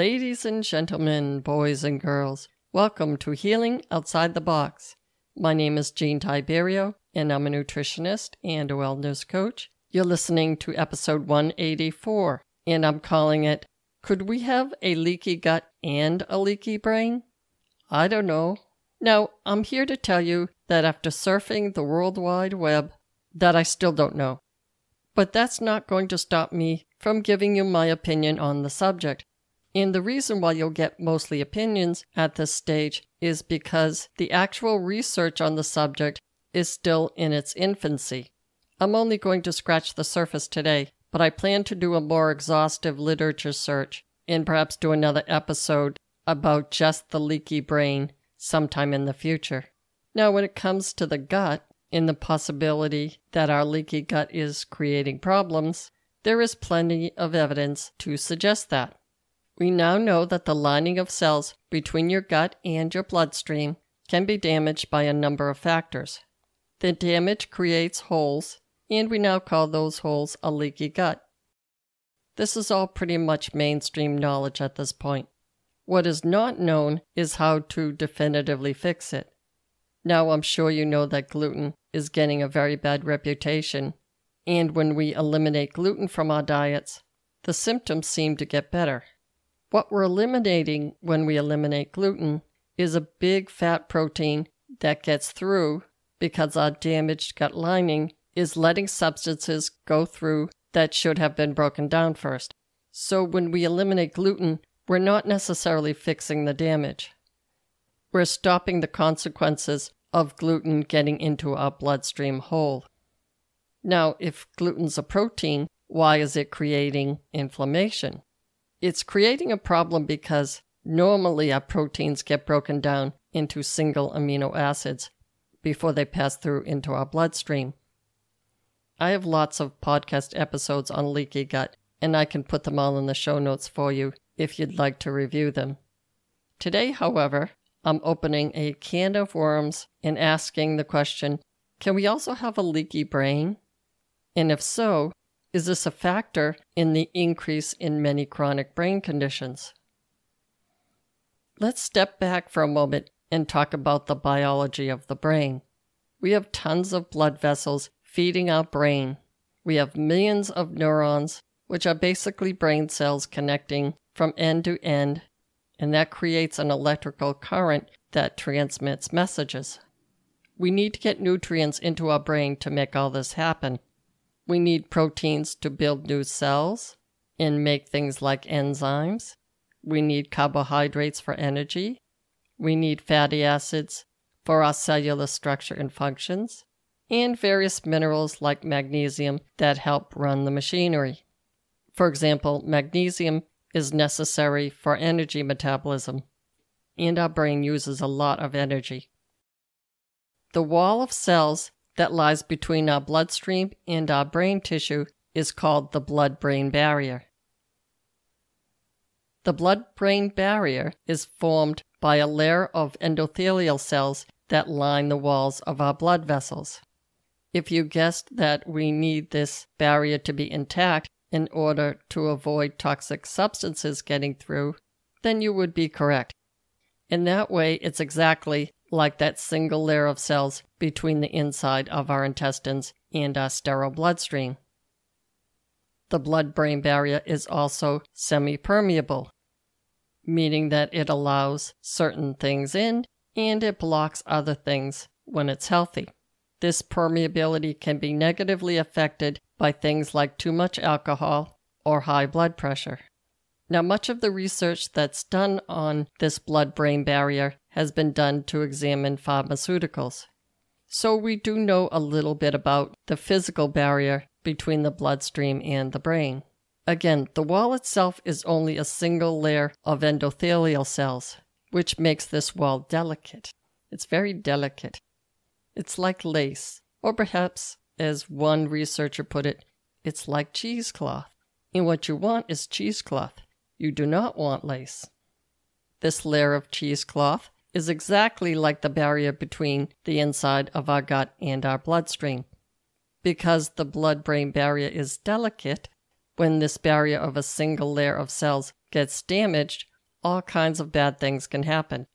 Ladies and gentlemen, boys and girls, welcome to Healing Outside the Box. My name is Jean Tiberio, and I'm a nutritionist and a wellness coach. You're listening to episode 184, and I'm calling it, Could We Have a Leaky Gut and a Leaky Brain? I don't know. Now, I'm here to tell you that after surfing the World Wide Web, that I still don't know. But that's not going to stop me from giving you my opinion on the subject. And the reason why you'll get mostly opinions at this stage is because the actual research on the subject is still in its infancy. I'm only going to scratch the surface today, but I plan to do a more exhaustive literature search and perhaps do another episode about just the leaky brain sometime in the future. Now, when it comes to the gut and the possibility that our leaky gut is creating problems, there is plenty of evidence to suggest that. We now know that the lining of cells between your gut and your bloodstream can be damaged by a number of factors. The damage creates holes, and we now call those holes a leaky gut. This is all pretty much mainstream knowledge at this point. What is not known is how to definitively fix it. Now, I'm sure you know that gluten is getting a very bad reputation, and when we eliminate gluten from our diets, the symptoms seem to get better. What we're eliminating when we eliminate gluten is a big fat protein that gets through because our damaged gut lining is letting substances go through that should have been broken down first. So when we eliminate gluten, we're not necessarily fixing the damage. We're stopping the consequences of gluten getting into our bloodstream whole. Now, if gluten's a protein, why is it creating inflammation? It's creating a problem because normally our proteins get broken down into single amino acids before they pass through into our bloodstream. I have lots of podcast episodes on leaky gut, and I can put them all in the show notes for you if you'd like to review them. Today, however, I'm opening a can of worms and asking the question, can we also have a leaky brain? And if so, is this a factor in the increase in many chronic brain conditions? Let's step back for a moment and talk about the biology of the brain. We have tons of blood vessels feeding our brain. We have millions of neurons, which are basically brain cells connecting from end to end, and that creates an electrical current that transmits messages. We need to get nutrients into our brain to make all this happen. We need proteins to build new cells and make things like enzymes. We need carbohydrates for energy. We need fatty acids for our cellular structure and functions, and various minerals like magnesium that help run the machinery. For example, magnesium is necessary for energy metabolism, and our brain uses a lot of energy. The wall of cells that lies between our bloodstream and our brain tissue is called the blood-brain barrier. The blood-brain barrier is formed by a layer of endothelial cells that line the walls of our blood vessels. If you guessed that we need this barrier to be intact in order to avoid toxic substances getting through, then you would be correct. In that way, it's exactly like that single layer of cells between the inside of our intestines and our sterile bloodstream. The blood-brain barrier is also semi-permeable, meaning that it allows certain things in and it blocks other things when it's healthy. This permeability can be negatively affected by things like too much alcohol or high blood pressure. Now, much of the research that's done on this blood-brain barrier has been done to examine pharmaceuticals. So we do know a little bit about the physical barrier between the bloodstream and the brain. Again, the wall itself is only a single layer of endothelial cells, which makes this wall delicate. It's very delicate. It's like lace, or perhaps, as one researcher put it, it's like cheesecloth. And what you want is cheesecloth. You do not want lace. This layer of cheesecloth is exactly like the barrier between the inside of our gut and our bloodstream. Because the blood-brain barrier is delicate, when this barrier of a single layer of cells gets damaged, all kinds of bad things can happen,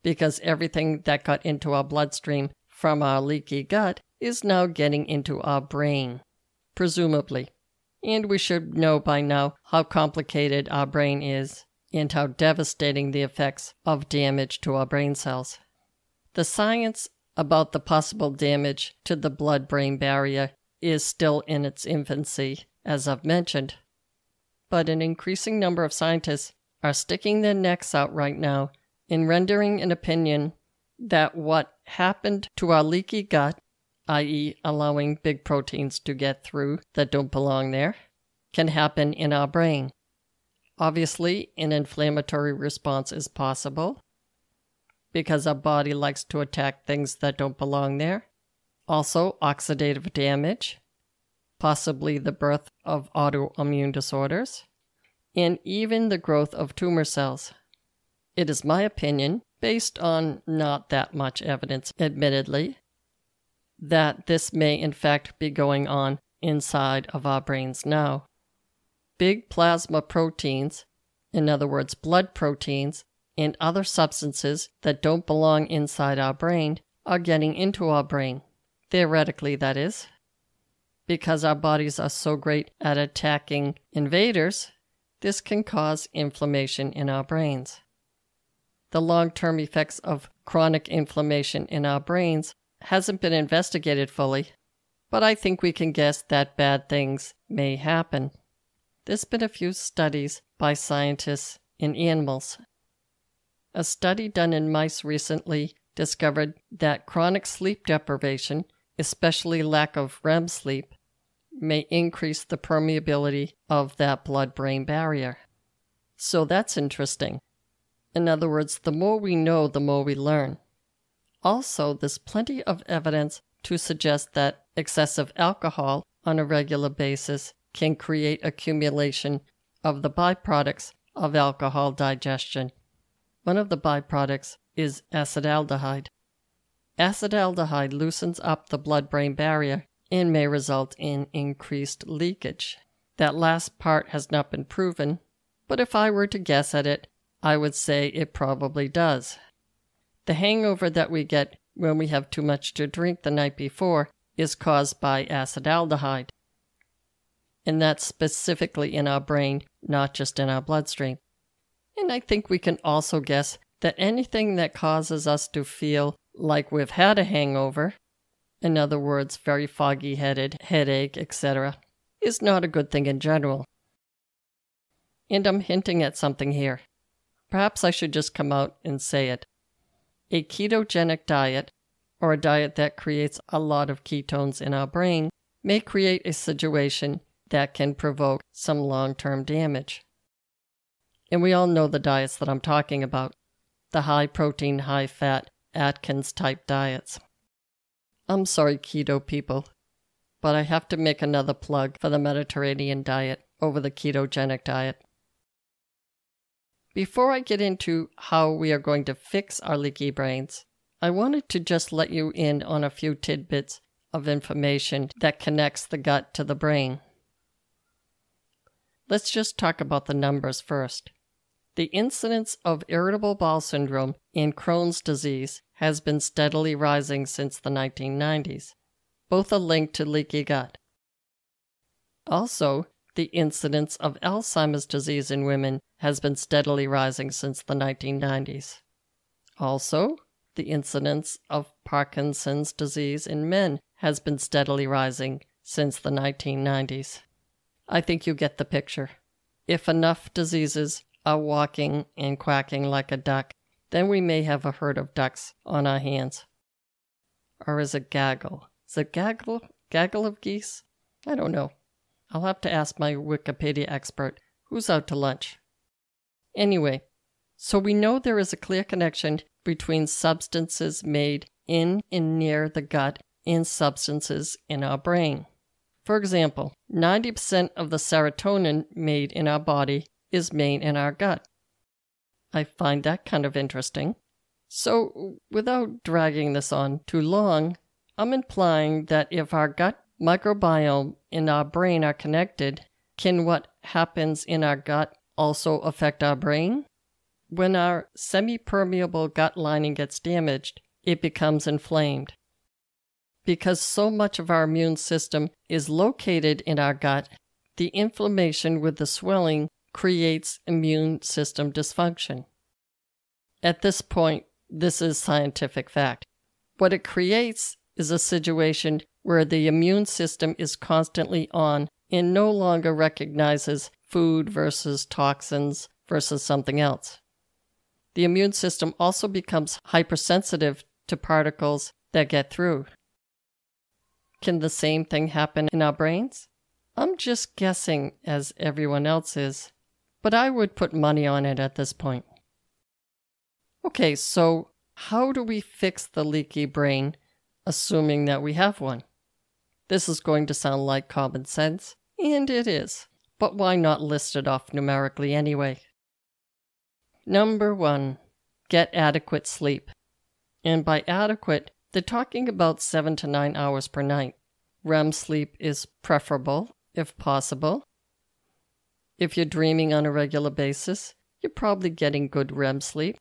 because everything that got into our bloodstream from our leaky gut is now getting into our brain, presumably. And we should know by now how complicated our brain is and how devastating the effects of damage to our brain cells. The science about the possible damage to the blood-brain barrier is still in its infancy, as I've mentioned. But an increasing number of scientists are sticking their necks out right now in rendering an opinion that what happened to our leaky gut, i.e. allowing big proteins to get through that don't belong there, can happen in our brain. Obviously, an inflammatory response is possible because our body likes to attack things that don't belong there. Also, oxidative damage, possibly the birth of autoimmune disorders, and even the growth of tumor cells. It is my opinion, based on not that much evidence, admittedly, that this may in fact be going on inside of our brains now. Big plasma proteins, in other words blood proteins, and other substances that don't belong inside our brain are getting into our brain, theoretically that is. Because our bodies are so great at attacking invaders, this can cause inflammation in our brains. The long-term effects of chronic inflammation in our brains hasn't been investigated fully, but I think we can guess that bad things may happen. There's been a few studies by scientists in animals. A study done in mice recently discovered that chronic sleep deprivation, especially lack of REM sleep, may increase the permeability of that blood-brain barrier. So that's interesting. In other words, the more we know, the more we learn. Also, there's plenty of evidence to suggest that excessive alcohol on a regular basis can create accumulation of the byproducts of alcohol digestion. One of the byproducts is acetaldehyde. Acetaldehyde loosens up the blood-brain barrier and may result in increased leakage. That last part has not been proven, but if I were to guess at it, I would say it probably does. The hangover that we get when we have too much to drink the night before is caused by acetaldehyde. And that's specifically in our brain, not just in our bloodstream. And I think we can also guess that anything that causes us to feel like we've had a hangover, in other words, very foggy-headed, headache, etc., is not a good thing in general. And I'm hinting at something here. Perhaps I should just come out and say it. A ketogenic diet, or a diet that creates a lot of ketones in our brain, may create a situation that can provoke some long-term damage. And we all know the diets that I'm talking about, the high-protein, high-fat, Atkins-type diets. I'm sorry, keto people, but I have to make another plug for the Mediterranean diet over the ketogenic diet. Before I get into how we are going to fix our leaky brains, I wanted to just let you in on a few tidbits of information that connects the gut to the brain. Let's just talk about the numbers first. The incidence of irritable bowel syndrome and Crohn's disease has been steadily rising since the 1990s. Both are linked to leaky gut. Also, the incidence of Alzheimer's disease in women has been steadily rising since the 1990s. Also, the incidence of Parkinson's disease in men has been steadily rising since the 1990s. I think you get the picture. If enough diseases are walking and quacking like a duck, then we may have a herd of ducks on our hands. Or is it gaggle? Is it gaggle of geese? I don't know. I'll have to ask my Wikipedia expert who's out to lunch. Anyway, so we know there is a clear connection between substances made in and near the gut and substances in our brain. For example, 90% of the serotonin made in our body is made in our gut. I find that kind of interesting. So, without dragging this on too long, I'm implying that if our gut microbiome and our brain are connected, can what happens in our gut also affect our brain? When our semi-permeable gut lining gets damaged, it becomes inflamed. Because so much of our immune system is located in our gut, the inflammation with the swelling creates immune system dysfunction. At this point, this is scientific fact. What it creates is a situation where the immune system is constantly on and no longer recognizes food versus toxins versus something else. The immune system also becomes hypersensitive to particles that get through. Can the same thing happen in our brains? I'm just guessing as everyone else is, but I would put money on it at this point. Okay, so how do we fix the leaky brain, assuming that we have one? This is going to sound like common sense, and it is, but why not list it off numerically anyway? Number 1, get adequate sleep. And by adequate, they're talking about 7 to 9 hours per night. REM sleep is preferable, if possible. If you're dreaming on a regular basis, you're probably getting good REM sleep.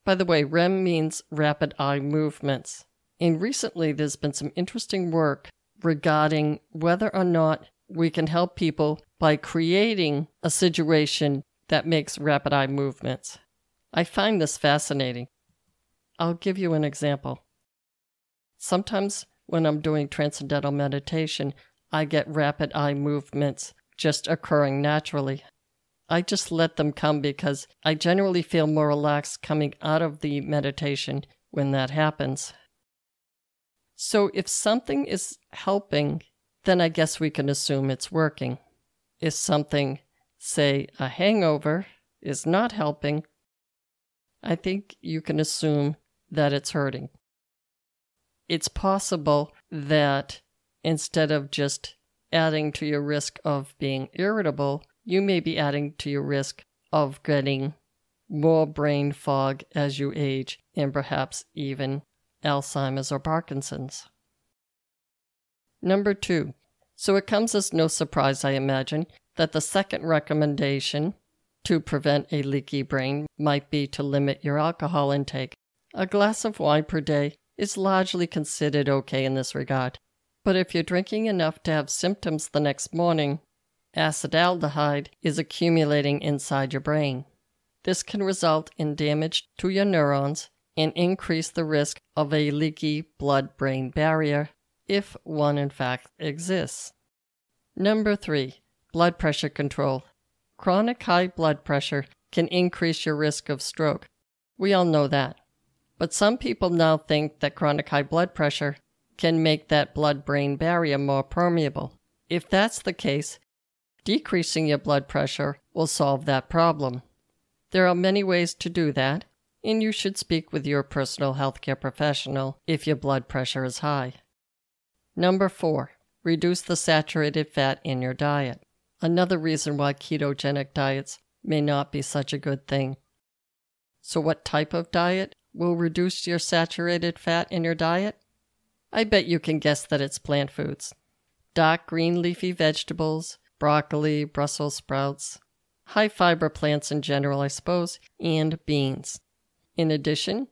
By the way, REM means rapid eye movements. And recently there's been some interesting work regarding whether or not we can help people by creating a situation that makes rapid eye movements. I find this fascinating. I'll give you an example. Sometimes when I'm doing transcendental meditation, I get rapid eye movements just occurring naturally. I just let them come because I generally feel more relaxed coming out of the meditation when that happens. So if something is helping, then I guess we can assume it's working. If something, say a hangover, is not helping, I think you can assume that it's hurting. It's possible that instead of just adding to your risk of being irritable, you may be adding to your risk of getting more brain fog as you age and perhaps even Alzheimer's or Parkinson's. Number 2. So it comes as no surprise, I imagine, that the second recommendation to prevent a leaky brain might be to limit your alcohol intake. A glass of wine per day is largely considered okay in this regard. But if you're drinking enough to have symptoms the next morning, acetaldehyde is accumulating inside your brain. This can result in damage to your neurons and increase the risk of a leaky blood-brain barrier, if one in fact exists. Number 3. Blood pressure control. Chronic high blood pressure can increase your risk of stroke. We all know that. But some people now think that chronic high blood pressure can make that blood-brain barrier more permeable. If that's the case, decreasing your blood pressure will solve that problem. There are many ways to do that, and you should speak with your personal healthcare professional if your blood pressure is high. Number 4. Reduce the saturated fat in your diet. Another reason why ketogenic diets may not be such a good thing. So what type of diet will reduce your saturated fat in your diet? I bet you can guess that it's plant foods. Dark green leafy vegetables, broccoli, Brussels sprouts, high fiber plants in general, I suppose, and beans. In addition,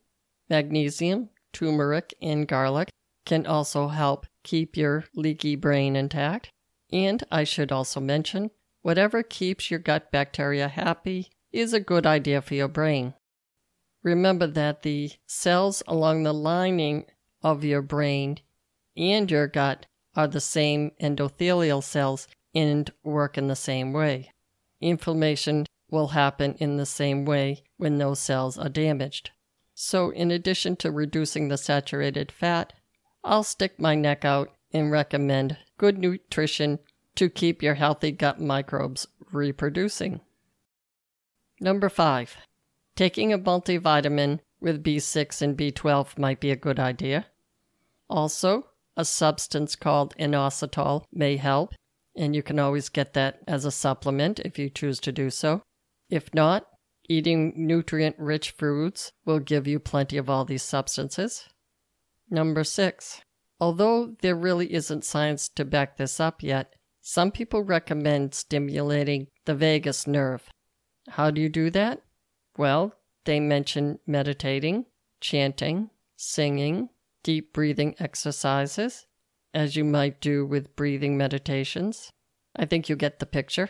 magnesium, turmeric, and garlic can also help keep your leaky brain intact. And I should also mention, whatever keeps your gut bacteria happy is a good idea for your brain. Remember that the cells along the lining of your brain and your gut are the same endothelial cells and work in the same way. Inflammation will happen in the same way when those cells are damaged. So in addition to reducing the saturated fat, I'll stick my neck out and recommend good nutrition to keep your healthy gut microbes reproducing. Number 5. Taking a multivitamin with B6 and B12 might be a good idea. Also, a substance called inositol may help, and you can always get that as a supplement if you choose to do so. If not, eating nutrient-rich foods will give you plenty of all these substances. Number 6. Although there really isn't science to back this up yet, some people recommend stimulating the vagus nerve. How do you do that? Well, they mention meditating, chanting, singing, deep breathing exercises, as you might do with breathing meditations. I think you get the picture.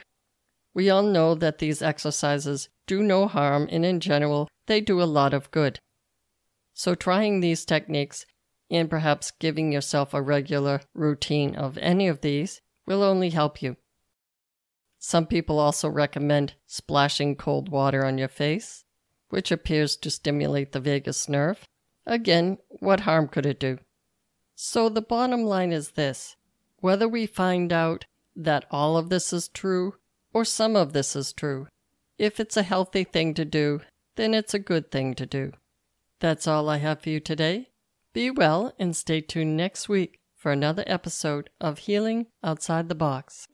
We all know that these exercises do no harm, and in general, they do a lot of good. So trying these techniques and perhaps giving yourself a regular routine of any of these will only help you. Some people also recommend splashing cold water on your face, which appears to stimulate the vagus nerve. Again, what harm could it do? So the bottom line is this: whether we find out that all of this is true or some of this is true, if it's a healthy thing to do, then it's a good thing to do. That's all I have for you today. Be well and stay tuned next week for another episode of Healing Outside the Box.